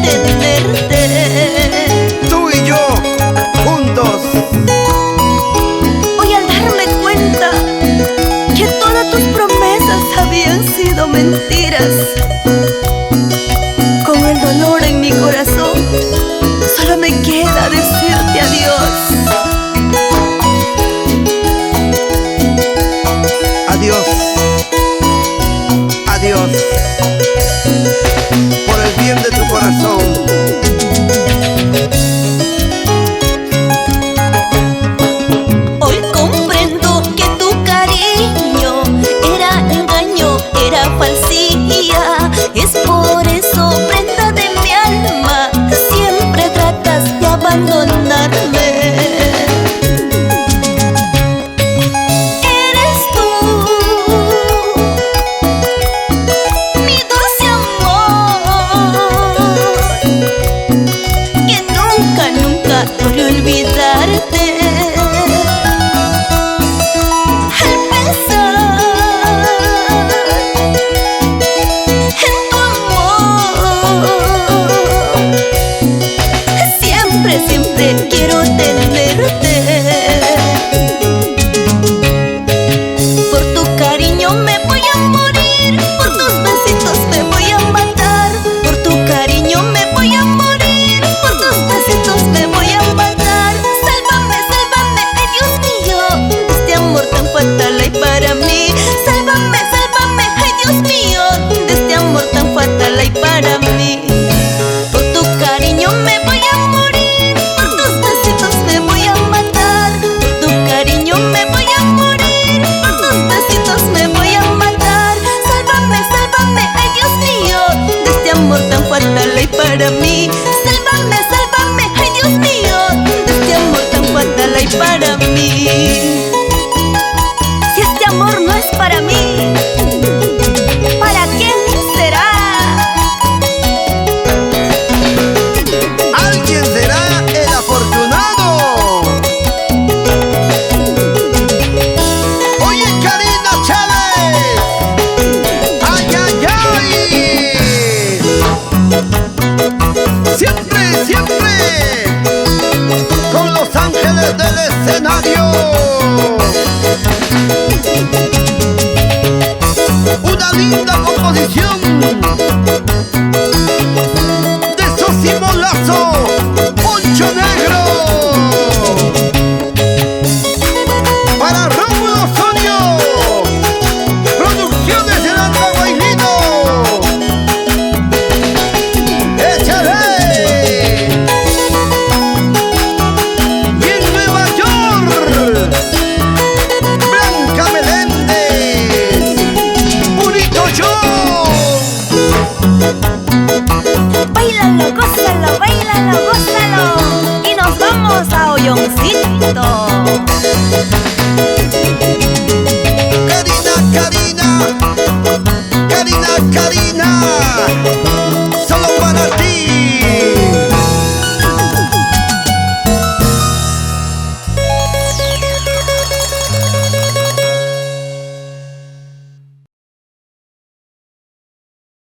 tenerte. Tú y yo, juntos. Hoy al darme cuenta que todas tus promesas habían sido mentiras, con el dolor en mi corazón, solo me queda decirte adiós. Adiós. Adiós. Por el bien de tu corazón. Hoy comprendo que tu cariño era engaño, era falsía. Es por eso, prenda de mi alma, siempre tratas de abandonarme. Eres tú, mi dulce amor, que nunca, nunca podré olvidarte. Al pensar en tu amor, siempre, siempre quiero tenerte. Por tu cariño me voy a morir, por tus besitos me voy a matar. Por tu cariño me voy a morir, por tus besitos me voy a matar. Sálvame, sálvame, ay Dios mío, de este amor tan fatal hay para mí. Sálvame, sálvame, ay Dios mío, de este amor tan fatal hay para mí. Por tu cariño me voy a morir, por tus besitos me voy a matar. Por tu cariño me voy a morir, por tus besitos me voy a matar. Sálvame, sálvame, ay Dios mío, de este amor tan fatal hay para mí. Sálvame, sálvame, ay Dios mío, de este amor tan fatal hay para mí. Si este amor no es para mí, ¿para quién será? Alguien será el afortunado. Oye, Karina Chávez. Ay, ay, ay. Siempre, siempre con los ángeles del escenario.